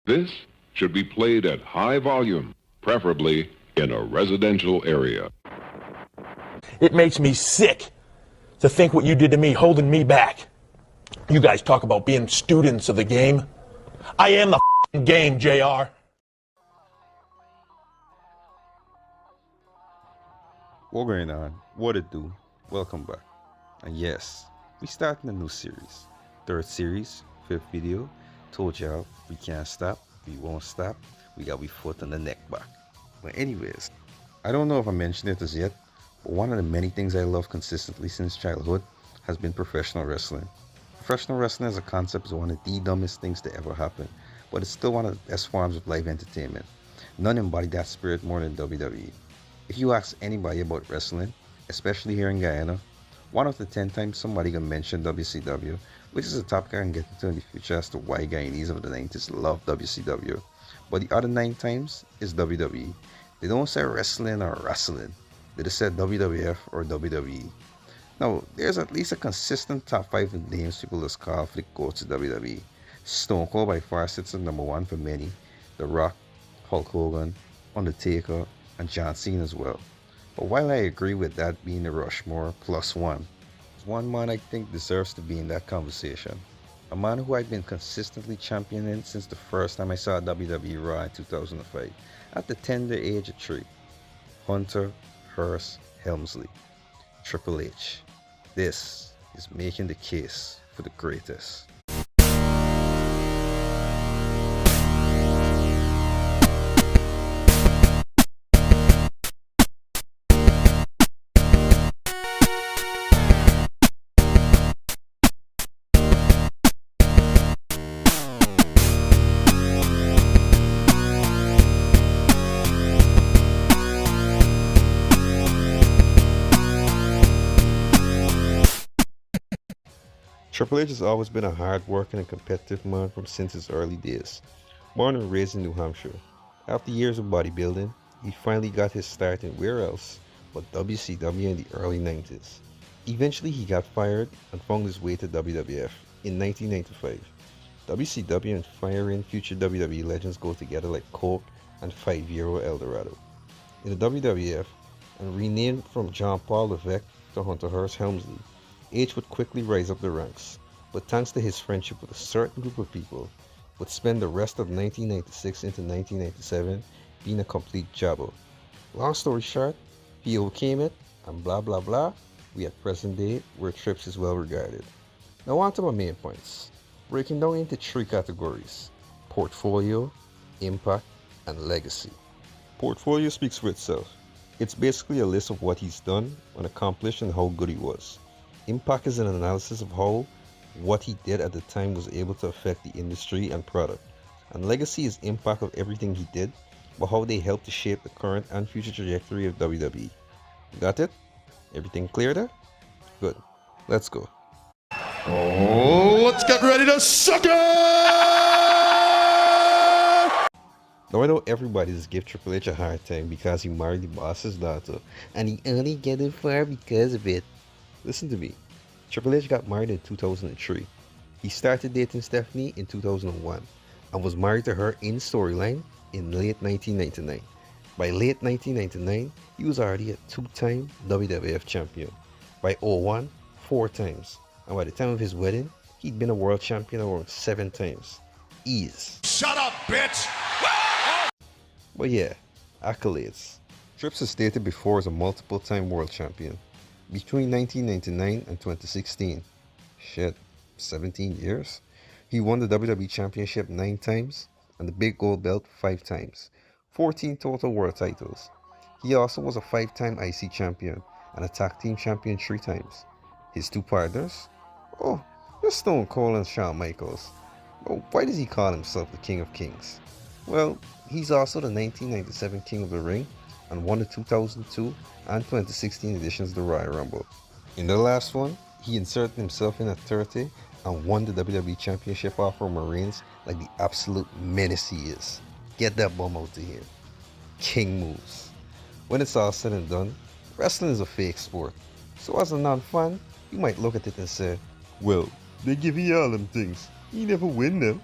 This should be played at high volume, preferably in a residential area. It makes me sick to think what you did to me, holding me back. You guys talk about being students of the game. I am the f***ing game, JR. What going on? What it do? Welcome back. And yes, we starting a new series. Third series, fifth video. Told y'all we can't stop, we won't stop. We got we foot on the neck back. But anyways, I don't know if I mentioned it as yet, but one of the many things I love consistently since childhood has been professional wrestling. Professional wrestling as a concept is one of the dumbest things to ever happen, but it's still one of the best forms of live entertainment. None embody that spirit more than WWE. If you ask anybody about wrestling, especially here in Guyana, 1 out of 10 times somebody gonna mention WCW, which is a topic I can get into in the future as to why Guyanese of the 90s love WCW. But the other 9 times is WWE. They don't say wrestling or wrestling. They just say WWF or WWE. Now, there's at least a consistent top 5 of names people just call for the goats of WWE. Stone Cold by far sits at number 1 for many. The Rock, Hulk Hogan, Undertaker, and John Cena as well. But while I agree with that being the Rushmore plus one, there's one man I think deserves to be in that conversation. A man who I've been consistently championing since the first time I saw WWE Raw in 2005, at the tender age of 3. Hunter Hearst Helmsley, Triple H. This is making the case for the greatest. Triple H has always been a hard-working and competitive man from since his early days. Born and raised in New Hampshire, after years of bodybuilding, he finally got his start in where else but WCW in the early 90s. Eventually he got fired and found his way to WWF in 1995. WCW and firing future WWE legends go together like Coke and 5-Euro Eldorado. In the WWF, and renamed from John Paul Levesque to Hunter Hearst Helmsley, H would quickly rise up the ranks, but thanks to his friendship with a certain group of people, would spend the rest of 1996 into 1997 being a complete jabber. Long story short, he overcame it, and blah blah blah, we at present day where Trips is well regarded. Now on to my main points, breaking down into 3 categories: portfolio, impact, and legacy. Portfolio speaks for itself. It's basically a list of what he's done and accomplished and how good he was. Impact is an analysis of how what he did at the time was able to affect the industry and product. And legacy is impact of everything he did, but how they helped to shape the current and future trajectory of WWE. Got it? Everything clear there? Good. Let's go. Oh, let's get ready to suck it! Now I know everybody just give Triple H a hard time because he married the boss's daughter, and he only get it far because of it. Listen to me. Triple H got married in 2003. He started dating Stephanie in 2001 and was married to her in storyline in late 1999. By late 1999, he was already a 2-time WWF champion. By 01, 4 times. And by the time of his wedding, he'd been a world champion around 7 times. Ease. Shut up, bitch! But yeah, accolades. Trips has stated before as a multiple-time world champion. Between 1999 and 2016, shit, 17 years, he won the WWE Championship 9 times and the Big Gold Belt 5 times, 14 total world titles. He also was a 5-time IC champion and a tag team champion 3 times. His 2 partners? Oh, just Stone Cold and Shawn Michaels. But why does he call himself the King of Kings? Well, he's also the 1997 King of the Ring and won the 2002 and 2016 editions of the Royal Rumble. In the last one, he inserted himself in at 30 and won the WWE Championship off Roman Reigns like the absolute menace he is. Get that bum out of here. King moves. When it's all said and done, wrestling is a fake sport. So as a non-fan, you might look at it and say, well, they give you all them things. You never win them.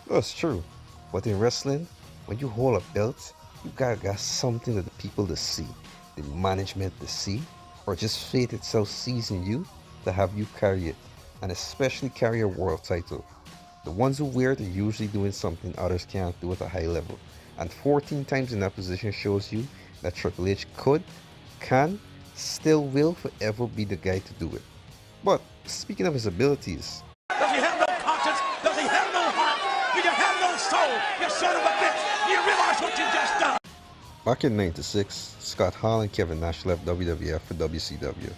That's true. But in wrestling, when you hold a belt, you gotta got something that the people to see, the management to see, or just fate itself sees in you to have you carry it, and especially carry a world title. The ones who wear it are usually doing something others can't do at a high level, and 14 times in that position shows you that Triple H could, can, still will forever be the guy to do it. But speaking of his abilities, Does he have no conscience? Does he have no heart? Do you have no soul? You son of a bitch! Do you realize what you just done? back in '96, Scott Hall and Kevin Nash left WWF for WCW.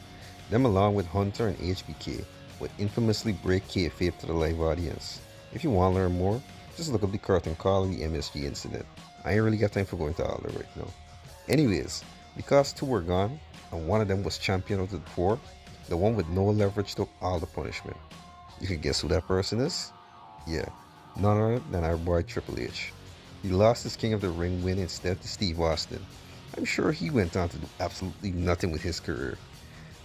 Them along with Hunter and HBK would infamously break kayfabe to the live audience. If you want to learn more, just look up the Curtin Call of the MSG incident. I ain't really got time for going to all that right now. Anyways, because two were gone, and one of them was champion of the four, the one with no leverage took all the punishment. You can guess who that person is? Yeah, none other than our boy Triple H. He lost his King of the Ring win instead to Steve Austin. I'm sure he went on to do absolutely nothing with his career,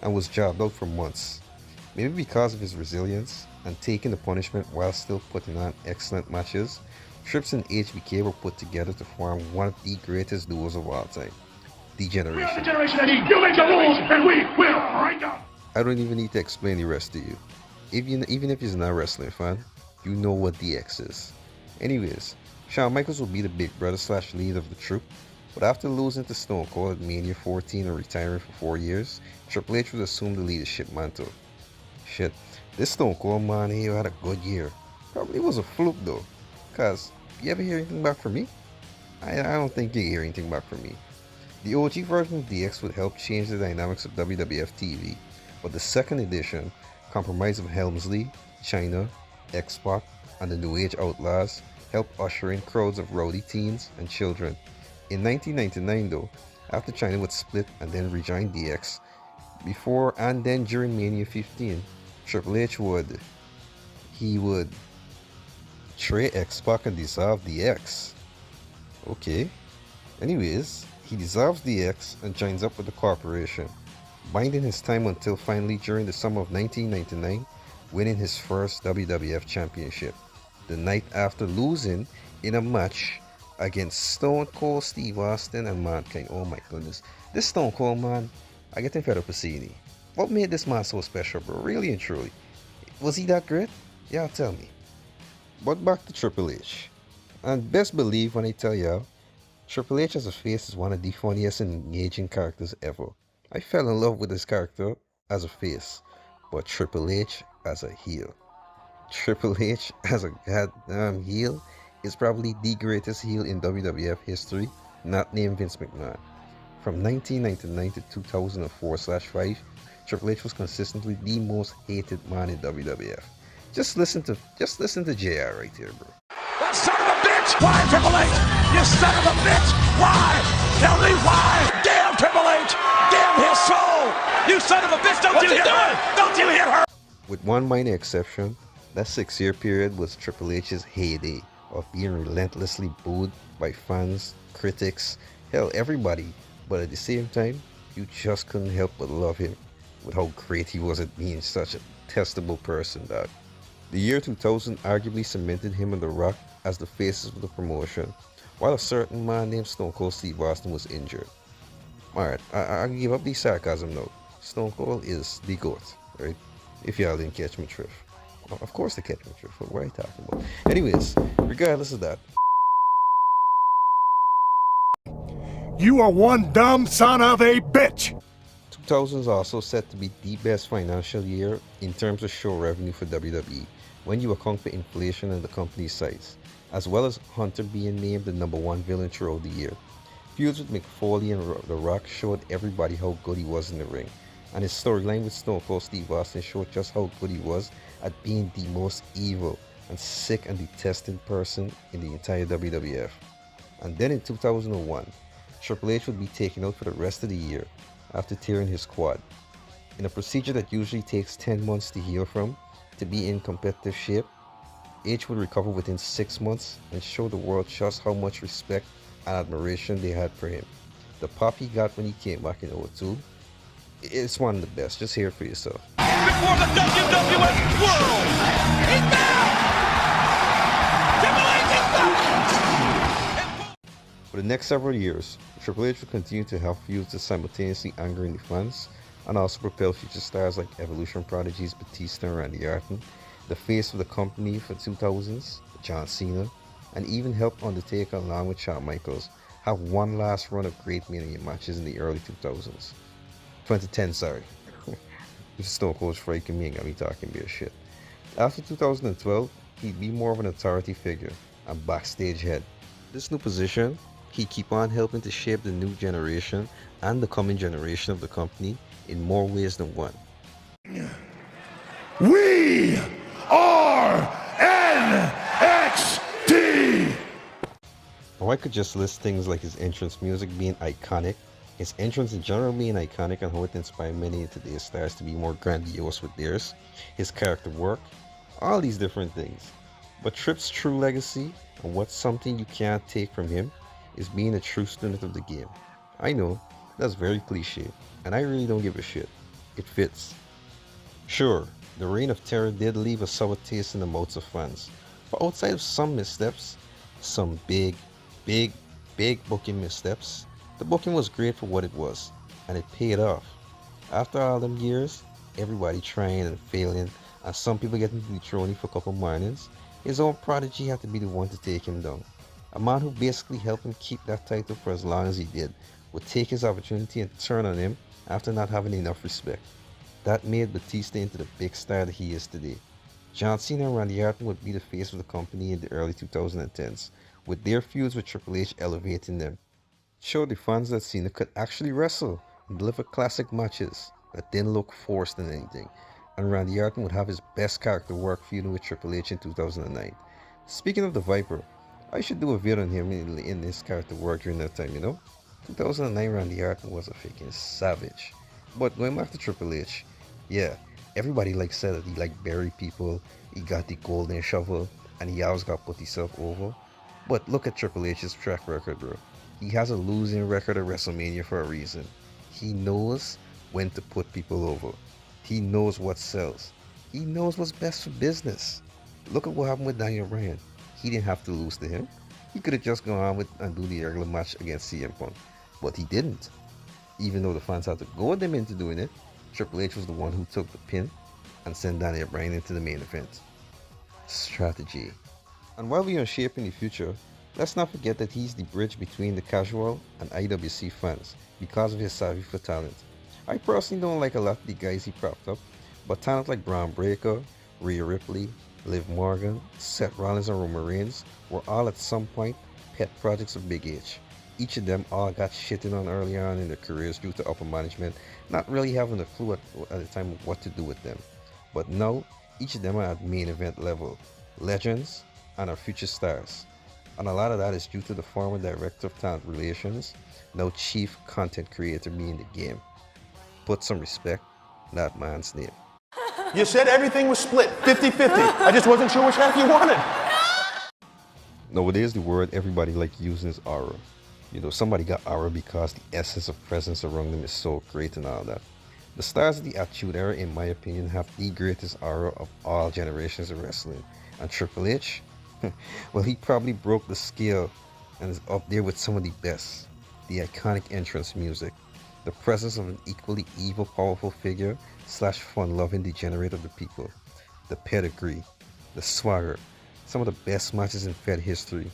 and was jobbed out for months. Maybe because of his resilience and taking the punishment while still putting on excellent matches, Trips and HBK were put together to form one of the greatest duos of all time, The Generation. The generation that you make the rules and we will break them. I don't even need to explain the rest to you. Even if you're not a wrestling fan, you know what DX is. Anyways, Shawn Michaels will be the big brother / lead of the troupe, but after losing to Stone Cold at Mania 14 and retiring for 4 years, Triple H would assume the leadership mantle. Shit, this Stone Cold man here had a good year. Probably was a fluke though, cause you ever hear anything back from me? I don't think you hear anything back from me. The OG version of DX would help change the dynamics of WWF TV, but the second edition, comprised of Helmsley, Chyna, X-Pac, and the New Age Outlaws, helped usher in crowds of rowdy teens and children. In 1999 though, after Chyna would split and then rejoin DX, before and then during Mania 15, Triple H would betray X-Pac and dissolve DX. Okay. Anyways, he dissolves DX and joins up with the corporation, biding his time until finally during the summer of 1999, winning his first WWF Championship, the night after losing in a match against Stone Cold Steve Austin and Mankind. Oh my goodness. This Stone Cold man, I get him fed up with seeing it. What made this man so special, bro? Really and truly. Was he that great? Yeah, tell me. But back to Triple H. And best believe when I tell y'all, Triple H as a face is one of the funniest and engaging characters ever. I fell in love with this character as a face, but Triple H as a heel. Triple H as a goddamn heel is probably the greatest heel in WWF history, not named Vince McMahon. From 1999 to 2004/5, Triple H was consistently the most hated man in WWF. Just listen to JR right here, bro. That son of a bitch! Why, Triple H? You son of a bitch! Why? Tell me why! Damn Triple H! Damn his soul! You son of a bitch! Don't you hear her? Don't you hear her? With one minor exception, that 6-year period was Triple H's heyday of being relentlessly booed by fans, critics, hell, everybody. But at the same time, you just couldn't help but love him with how great he was at being such a testable person, dog. The year 2000 arguably cemented him and The Rock as the faces of the promotion, while a certain man named Stone Cold Steve Austin was injured. Alright, I give up the sarcasm now. Stone Cold is the GOAT, right? If y'all didn't catch my drift. Of course they catch my drift. What are you talking about? Anyways, regardless of that. You are one dumb son of a bitch. 2000 is also set to be the best financial year in terms of show revenue for WWE when you account for inflation and the company's size, as well as Hunter being named the #1 villain throughout the year. Feuds with Mick Foley and The Rock showed everybody how good he was in the ring, and his storyline with Stone Cold Steve Austin showed just how good he was at being the most evil and sick and detested person in the entire WWF. And then in 2001, Triple H would be taken out for the rest of the year after tearing his quad. In a procedure that usually takes 10 months to heal from, to be in competitive shape, H would recover within 6 months and show the world just how much respect and admiration they had for him. The pop he got when he came back in 2002, it's one of the best. Just hear it for yourself. Before the WWF World is back! Triple H is back! For the next several years, Triple H will continue to have feuds that simultaneously angering the fans and also propel future stars like Evolution prodigies Batista and Randy Orton, the face of the company for 2000s, John Cena, and even help Undertaker along with Shawn Michaels have one last run of great Mania matches in the early 2000s. 2010, sorry. This is Stone Cold's freaking me and got me talking beer shit. After 2012, he'd be more of an authority figure and backstage head. This new position, he'd keep on helping to shape the new generation and the coming generation of the company in more ways than one. We are NXT! Or I could just list things like his entrance music being iconic, his entrance in general being iconic and how it inspired many of today's stars to be more grandiose with theirs, his character work, all these different things. But Tripp's true legacy, and what's something you can't take from him, is being a true student of the game. I know, that's very cliche, and I really don't give a shit. It fits. Sure, the Reign of Terror did leave a sour taste in the mouths of fans, but outside of some missteps, some big booking missteps, the booking was great for what it was, and it paid off. After all them years, everybody trying and failing, and some people getting dethroned for a couple mornings, his own prodigy had to be the one to take him down. A man who basically helped him keep that title for as long as he did, would take his opportunity and turn on him after not having enough respect. That made Batista into the big star that he is today. John Cena and Randy Orton would be the face of the company in the early 2010s, with their feuds with Triple H elevating them. It showed the fans that Cena could actually wrestle and deliver classic matches that didn't look forced in anything, and Randy Orton would have his best character work feuding with Triple H in 2009. Speaking of the Viper, I should do a video on him in his character work during that time, 2009 Randy Orton was a freaking savage. But going back to Triple H, yeah, everybody said that he buried people, he got the golden shovel, and he always got put himself over. But look at Triple H's track record, bro. He has a losing record at WrestleMania for a reason. He knows when to put people over. He knows what sells. He knows what's best for business. Look at what happened with Daniel Bryan. He didn't have to lose to him. He could have just gone on and do the regular match against CM Punk. But he didn't. Even though the fans had to goad them into doing it, Triple H was the one who took the pin and sent Daniel Bryan into the main event. Strategy. And while we are shaping the future, let's not forget that he's the bridge between the casual and IWC fans because of his savvy for talent. I personally don't like a lot of the guys he propped up, but talent like Braun Breaker, Rhea Ripley, Liv Morgan, Seth Rollins and Roman Reigns were all at some point pet projects of Big H. Each of them all got shitted on early on in their careers due to upper management not really having a clue at the time of what to do with them. But now, each of them are at main event level, legends, and are future stars. And a lot of that is due to the former director of talent relations, now chief content creator being the game. Put some respect on that man's name. You said everything was split, 50-50. I just wasn't sure which half you wanted. Nowadays, the word everybody using is aura. Somebody got aura because the essence of presence around them is so great and all that. The stars of the Attitude Era, in my opinion, have the greatest aura of all generations of wrestling. And Triple H, well, he probably broke the scale and is up there with some of the best. The iconic entrance music, the presence of an equally evil, powerful figure / fun-loving degenerate of the people, the pedigree, the swagger, some of the best matches in Fed history,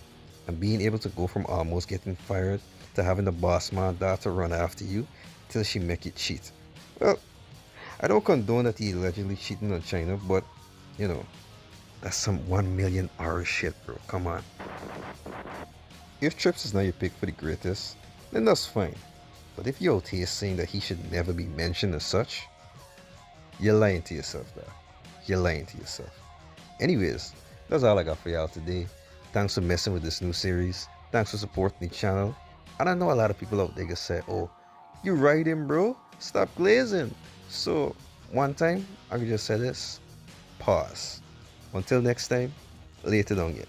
and being able to go from almost getting fired to having the boss man daughter run after you till she make you cheat. Well, I don't condone that he allegedly cheating on China, but that's some 1 million hour shit, bro. Come on. If Trips is not your pick for the greatest, then that's fine. But if you're out here saying that he should never be mentioned as such, you're lying to yourself, dog. You're lying to yourself. Anyways, that's all I got for y'all today. Thanks for messing with this new series. Thanks for supporting the channel. And I know a lot of people out there can say, oh, you riding, bro? Stop glazing. So, one time, I could just say this. Pause. Until next time, later, don't get.